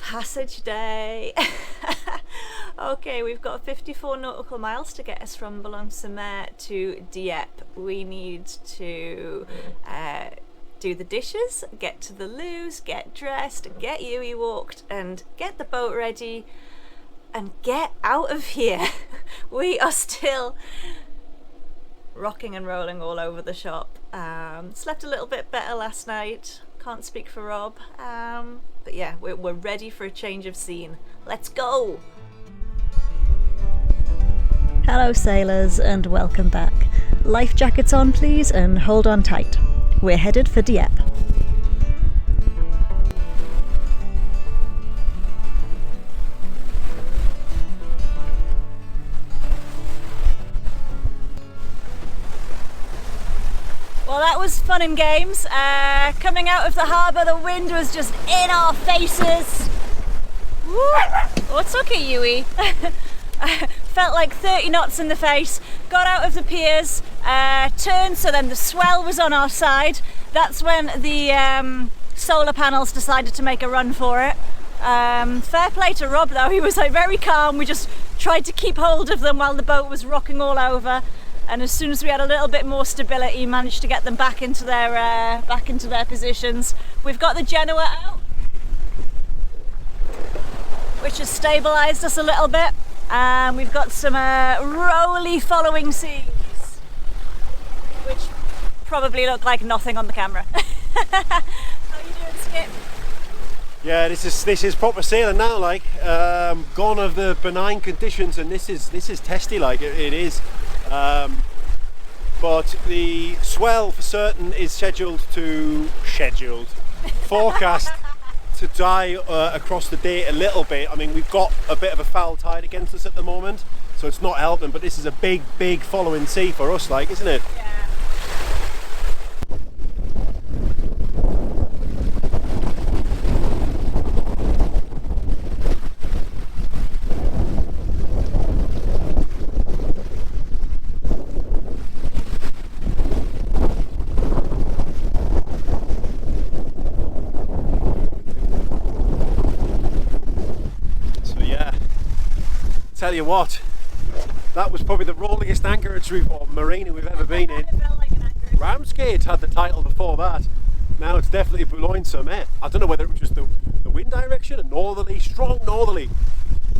Passage day. Okay, we've got 54 nautical miles to get us from Boulogne Sur Mer to Dieppe. We need to do the dishes, get to the loos, get dressed, get Yui walked, and get the boat ready, and get out of here. We are still rocking and rolling all over the shop. Slept a little bit better last night. Can't speak for Rob. But yeah, we're ready for a change of scene. Let's go! Hello sailors and welcome back. Life jackets on please and hold on tight. We're headed for Dieppe. Well, that was fun and games. Coming out of the harbour, the wind was just in our faces. Woo! Oh, it's okay, Yui. Felt like 30 knots in the face. Got out of the piers, turned so then the swell was on our side. That's when the solar panels decided to make a run for it. Fair play to Rob though, he was like very calm. We just tried to keep hold of them while the boat was rocking all over. And as soon as we had a little bit more stability, managed to get them back into their positions. We've got the Genoa out, which has stabilised us a little bit. And we've got some rolly following seas, which probably look like nothing on the camera. How are you doing, Skip? Yeah, this is proper sailing now. Like, gone of the benign conditions, and this is testy. Like it is. But the swell for certain is forecast to die across the day a little bit. I mean, we've got a bit of a foul tide against us at the moment, so it's not helping, but this is a big following sea for us, like, isn't it? Yeah. Tell you what, that was probably the rolliest anchorage or marina we've ever been in. It felt like an anchorage. Ramsgate had the title before that. Now it's definitely Boulogne Sur Mer. I don't know whether it was just the wind direction, a strong northerly,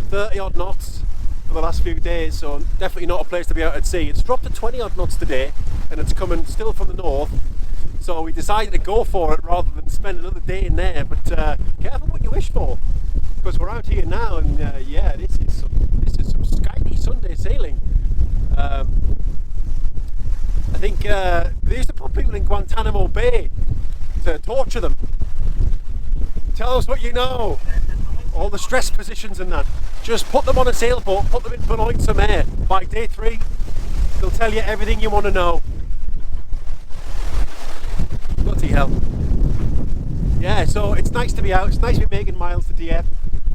30 odd knots for the last few days, so definitely not a place to be out at sea. It's dropped to 20 odd knots today and it's coming still from the north, so we decided to go for it rather than spend another day in there. But careful what you wish for, because we're out here now, and yeah, this is some skyly Sunday sailing. I think they used to put people in Guantanamo Bay to torture them. Tell us what you know, all the stress positions and that. Just put them on a sailboat, put them in Boulogne Sur Mer. By day 3, they'll tell you everything you want to know. Bloody hell. Yeah, so it's nice to be out, it's nice to be making miles to Dieppe.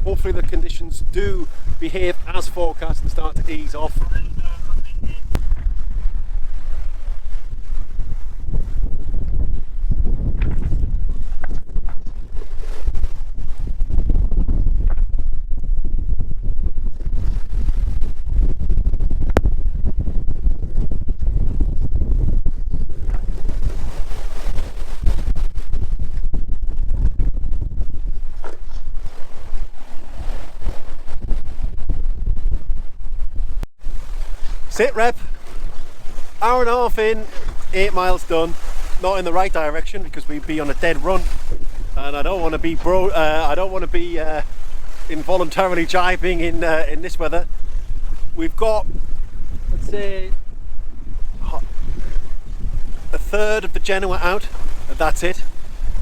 Hopefully the conditions do behave as forecast and start to ease off. Sit rep, hour and a half in, 8 miles done. Not in the right direction because we'd be on a dead run, and I don't want to be involuntarily jibing in this weather. We've got, let's say, a third of the Genoa out, and that's it.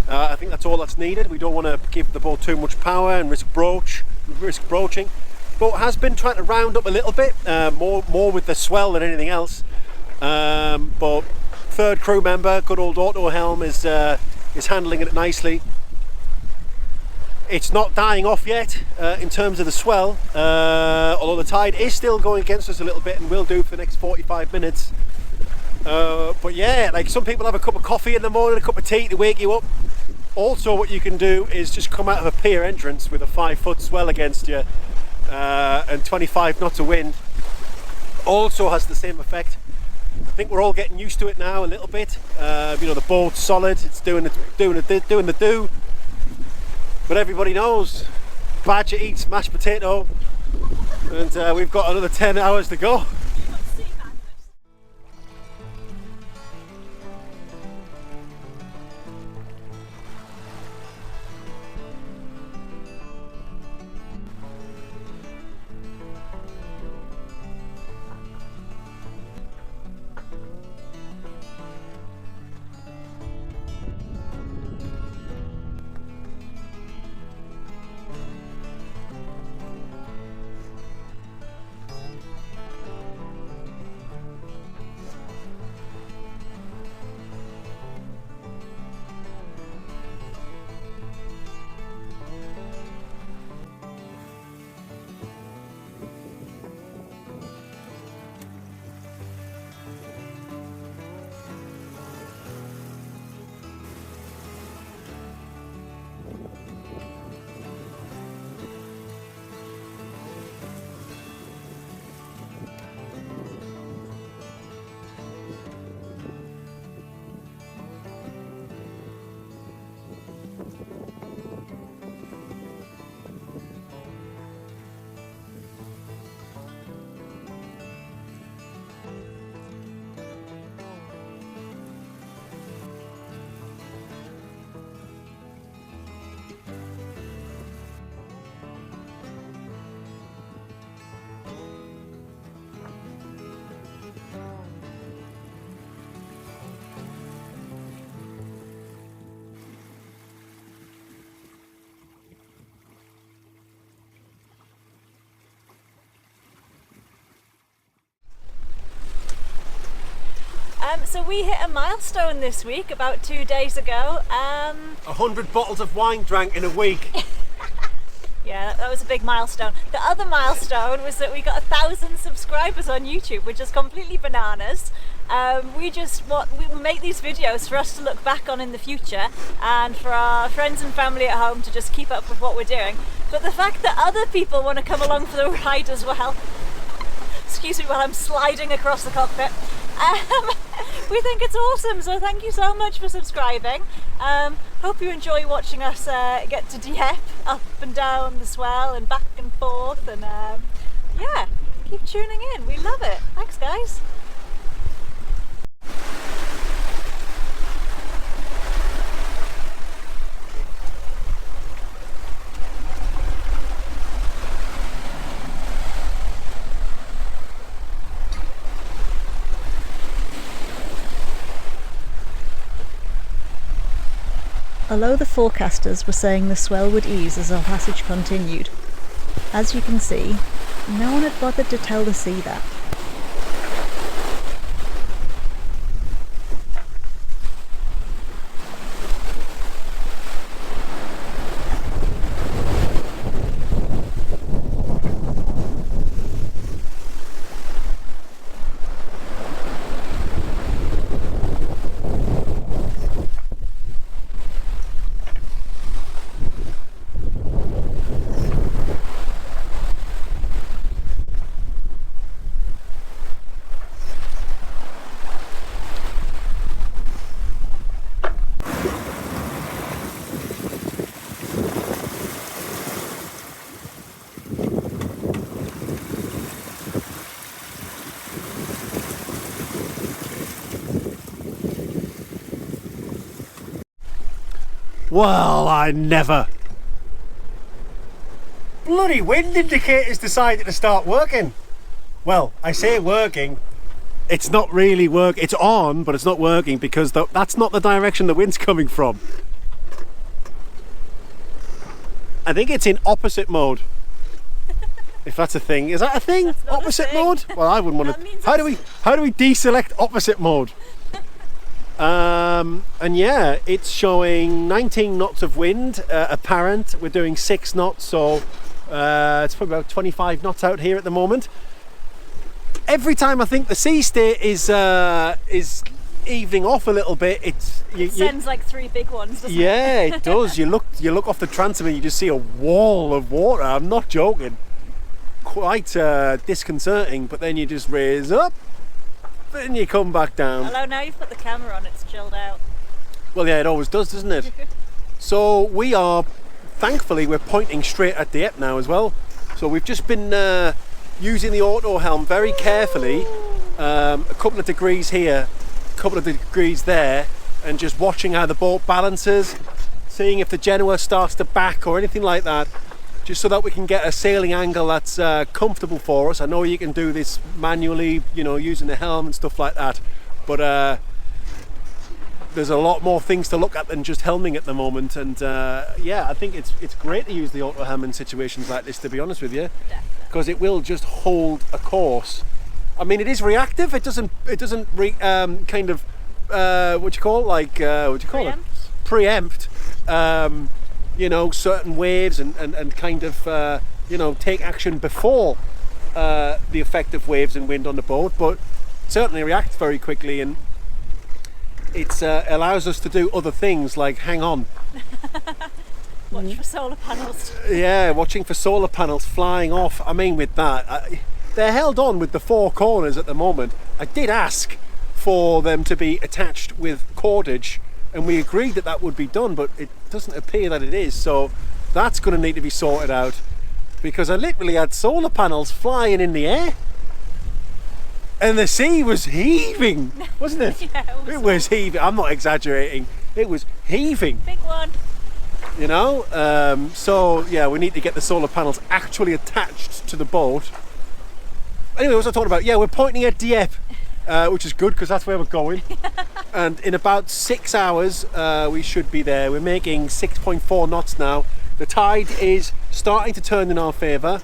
I think that's all that's needed. We don't want to give the boat too much power and risk broaching. Boat has been trying to round up a little bit, more with the swell than anything else. But third crew member, good old Auto Helm, is handling it nicely. It's not dying off yet in terms of the swell, although the tide is still going against us a little bit and will do for the next 45 minutes. But yeah, like some people have a cup of coffee in the morning, a cup of tea to wake you up. Also, what you can do is just come out of a pier entrance with a 5-foot swell against you and 25 knots of wind. Also has the same effect. I think we're all getting used to it now a little bit. You know, the boat's solid, it's doing the do. But everybody knows Badger eats mashed potato, and we've got another 10 hours to go. So we hit a milestone this week about 2 days ago. 100 bottles of wine drank in a week. Yeah, that was a big milestone. The other milestone was that we got 1,000 subscribers on YouTube, which is completely bananas. We make these videos for us to look back on in the future and for our friends and family at home to just keep up with what we're doing. But the fact that other people want to come along for the ride as well, excuse me while I'm sliding across the cockpit, we think it's awesome, so thank you so much for subscribing. Hope you enjoy watching us get to Dieppe, up and down the swell and back and forth, and yeah, keep tuning in, we love it. Thanks guys. Although the forecasters were saying the swell would ease as our passage continued, as you can see, no one had bothered to tell the sea that. Well, I never. Bloody wind indicators decided to start working. Well, I say working, it's not really working. It's on, but it's not working because that's not the direction the wind's coming from. I think it's in opposite mode. If that's a thing. Is that a thing? Opposite mode? Well, I wouldn't want to. How do we deselect opposite mode? And yeah, it's showing 19 knots of wind apparent. We're doing 6 knots, so it's probably about 25 knots out here at the moment. Every time I think the sea state is evening off a little bit, it sends like 3 big ones, doesn't it? yeah, it does. You look off the transom and you just see a wall of water. I'm not joking. Quite disconcerting, but then you just raise up and you come back down. Although now you've put the camera on, it's chilled out. Well, yeah, it always does, doesn't it? So we are, thankfully, we're pointing straight at Dieppe now as well. So we've just been using the auto helm very carefully, a couple of degrees here, a couple of degrees there, and just watching how the boat balances, seeing if the Genoa starts to back or anything like that, just so that we can get a sailing angle that's comfortable for us. I know you can do this manually, you know, using the helm and stuff like that, but there's a lot more things to look at than just helming at the moment. And yeah, I think it's great to use the auto helm in situations like this, to be honest with you, because it will just hold a course. I mean, it is reactive. It doesn't kind of what do you call it? Like what do you call it? Preempt. You know, certain waves and kind of you know, take action before the effect of waves and wind on the boat, but certainly reacts very quickly, and it allows us to do other things like hang on. Watch for solar panels. Yeah, watching for solar panels flying off. I mean, with that, they're held on with the 4 corners at the moment. I did ask for them to be attached with cordage, and we agreed that that would be done, but it doesn't appear that it is, so that's going to need to be sorted out, because I literally had solar panels flying in the air and the sea was heaving, wasn't it? Yeah, it was heaving. I'm not exaggerating, it was heaving. Big one. You know, so yeah, we need to get the solar panels actually attached to the boat. Anyway, what was I talking about? Yeah, we're pointing at Dieppe, which is good because that's where we're going. And in about 6 hours, we should be there. We're making 6.4 knots now. The tide is starting to turn in our favour,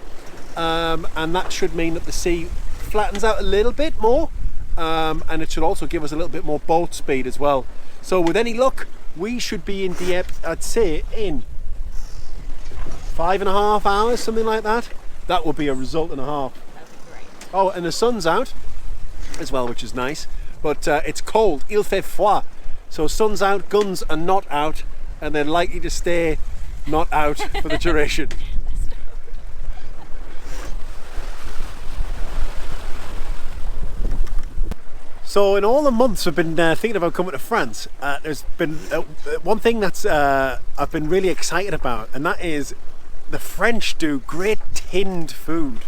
and that should mean that the sea flattens out a little bit more, and it should also give us a little bit more boat speed as well. So with any luck, we should be in Dieppe, I'd say, in 5.5 hours, something like that. That would be a result and a half. That'd be great. Oh, and the sun's out as well, which is nice, but it's cold. Il fait froid. So sun's out, guns are not out, and they're likely to stay not out for the duration. So in all the months I've been thinking about coming to France, there's been one thing that's I've been really excited about, and that is the French do great tinned food.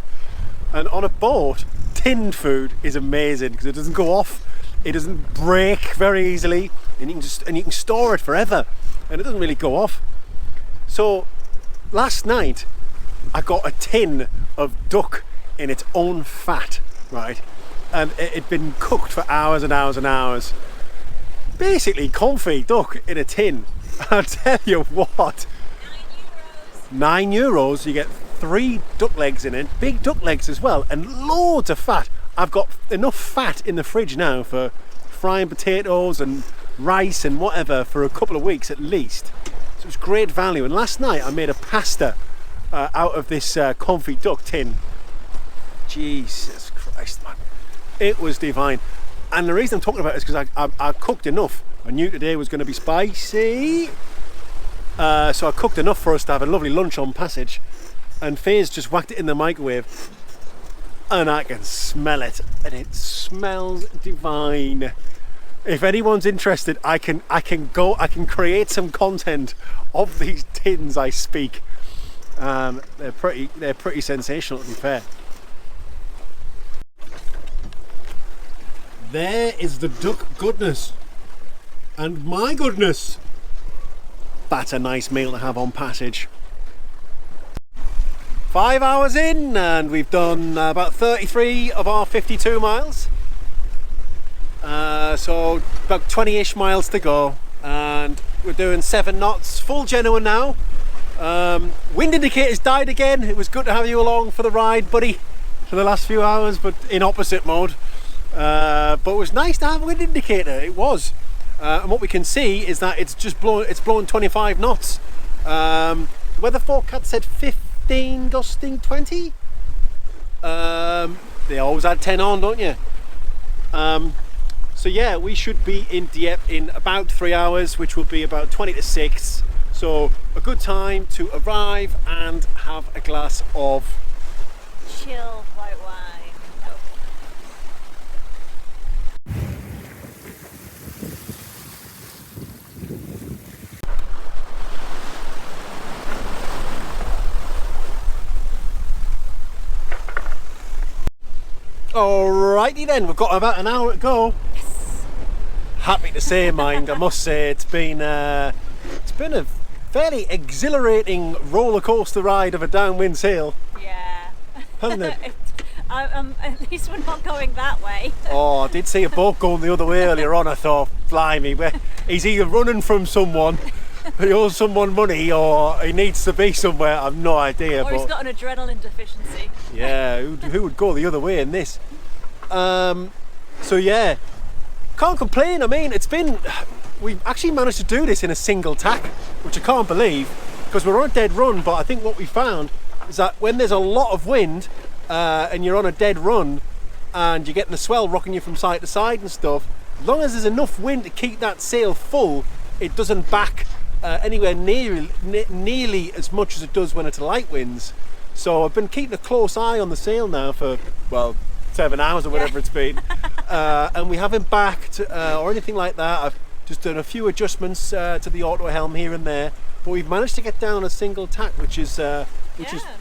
And on a boat, tinned food is amazing because it doesn't go off, it doesn't break very easily, and you can store it forever, and it doesn't really go off. So last night I got a tin of duck in its own fat, right? And it'd been cooked for hours and hours and hours. Basically confit duck in a tin. I'll tell you what, €9, you get 3 duck legs in it, big duck legs as well, and loads of fat. I've got enough fat in the fridge now for frying potatoes and rice and whatever for a couple of weeks at least. So it's great value. And last night I made a pasta out of this confit duck tin. Jesus Christ, man. It was divine. And the reason I'm talking about it is because I cooked enough. I knew today was going to be spicy. So I cooked enough for us to have a lovely lunch on passage. And Faye's just whacked it in the microwave. And I can smell it. And it smells divine. If anyone's interested, I can create some content of these tins I speak. They're pretty sensational, to be fair. There is the duck goodness, and my goodness, that's a nice meal to have on passage. 5 hours in, and we've done about 33 of our 52 miles. So about 20-ish miles to go, and we're doing 7 knots, full Genoa now. Wind indicators died again. It was good to have you along for the ride, buddy, for the last few hours, but in opposite mode. But it was nice to have a wind indicator, it was. And what we can see is that it's blowing 25 knots. The weather forecast said 15 gusting 20. They always add 10 on, don't you? So yeah, we should be in Dieppe in about 3 hours, which will be about 20 to 6. So a good time to arrive and have a glass of Chill white wine. Alrighty then, we've got about an hour to go. Yes. Happy to say, mind, I must say it's been a fairly exhilarating roller coaster ride of a downwind sail, Yeah. hasn't it? At least we're not going that way. Oh, I did see a boat going the other way earlier on. I thought, blimey, he's either running from someone, he owes someone money, or he needs to be somewhere. I've no idea. Or he's got an adrenaline deficiency. Yeah, who would go the other way in this? So yeah, can't complain. I mean, we've actually managed to do this in a single tack, which I can't believe, because we're on a dead run. But I think what we found is that when there's a lot of wind and you're on a dead run and you're getting the swell rocking you from side to side and stuff, as long as there's enough wind to keep that sail full, it doesn't back anywhere nearly as much as it does when it's light winds. So I've been keeping a close eye on the sail now for, well, 7 hours or whatever it's been, and we haven't backed or anything like that. I've just done a few adjustments to the auto helm here and there, but we've managed to get down a single tack, which is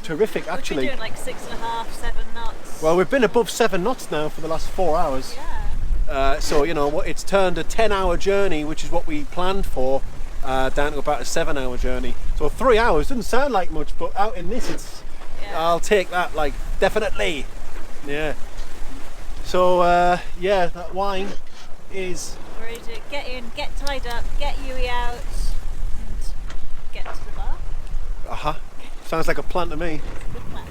terrific actually. We've been doing like 6.5, 7 knots. Well, we've been above 7 knots now for the last 4 hours. Yeah. So you know, it's turned a 10-hour journey, which is what we planned for, down to about a 7-hour journey. So 3 hours doesn't sound like much, but out in this, I'll take that, like, definitely. Yeah. So yeah, that wine is. We're ready to get in, get tied up, get Yui out, and get to the bar. Sounds like a plan to me. Good plan.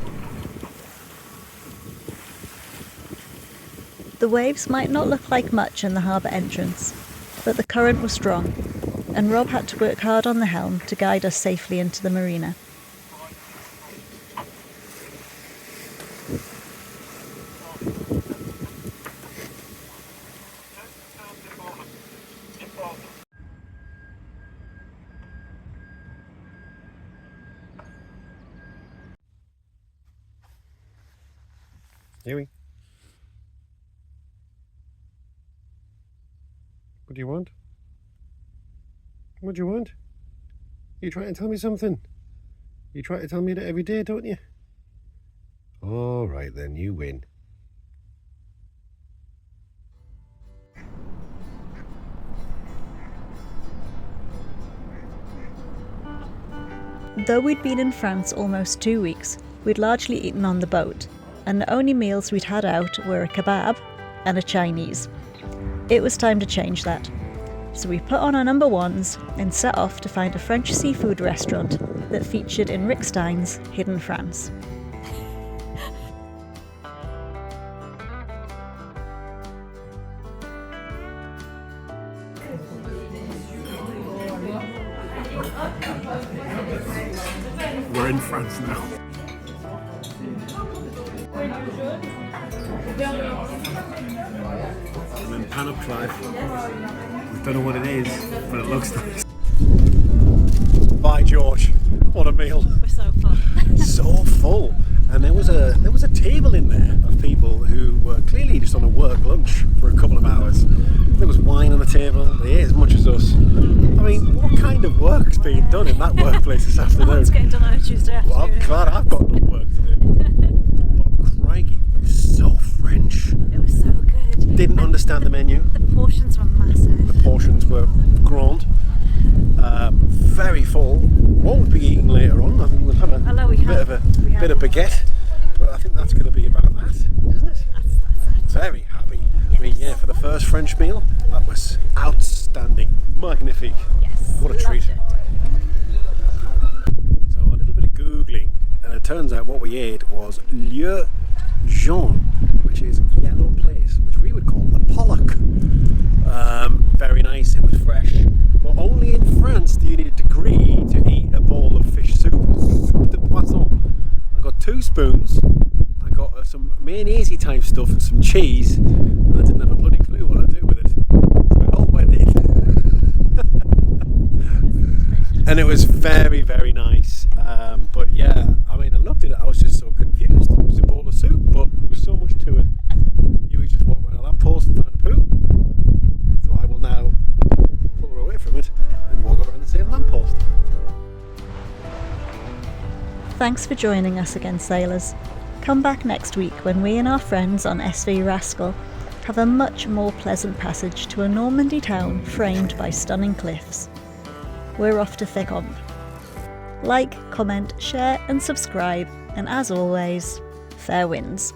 The waves might not look like much in the harbour entrance, but the current was strong, and Rob had to work hard on the helm to guide us safely into the marina. Huey, what do you want? What do you want? You trying to tell me something? You try to tell me that every day, don't you? All right then, you win. Though we'd been in France almost 2 weeks, we'd largely eaten on the boat, and the only meals we'd had out were a kebab and a Chinese. It was time to change that. So we put on our number ones and set off to find a French seafood restaurant that featured in Rick Stein's Hidden France. We're in France now. And then pan up Clive. We don't know what it is, but it looks nice. By George, what a meal. We're so full. So full. And there was a table in there of people who were clearly just on a work lunch for a couple of hours. There was wine on the table, they ate as much as us. I mean, what kind of work's being done in that workplace this afternoon? What's getting done on a Tuesday afternoon? Well, I'm glad I've got no work to do. But crikey, it was so French. It was so good. Didn't understand the menu. The portions were massive. The portions were grand. Very full. What we'll be eating later on, I think we'll have a bit of baguette. But I think that's going to be about that, isn't it? That's Very happy. Yes. I mean, yeah, for the first French meal, that was outstanding, magnifique. Yes. What a Loved treat. it. So a little bit of googling, and it turns out what we ate was lieu jaune, which is yellow place, which we would call a pollock. Very nice. It was fresh, but only in France do you need a degree to eat a bowl of fish soup. Soup de poisson. I got 2 spoons. I got some mayonnaise type stuff and some cheese. And I didn't have a bloody clue what I'd do with it. and it was very, very nice. But yeah, I mean, I looked at it, I was just so confused. It was a bowl of soup, but there was so much to it. You just walked around a lamppost and found a poo. So I will now pull her away from it and walk around the same lamppost. Thanks for joining us again, sailors. Come back next week when we and our friends on SV Rascal have a much more pleasant passage to a Normandy town framed by stunning cliffs. We're off to Fécamp. Like, comment, share and subscribe, and as always, fair winds.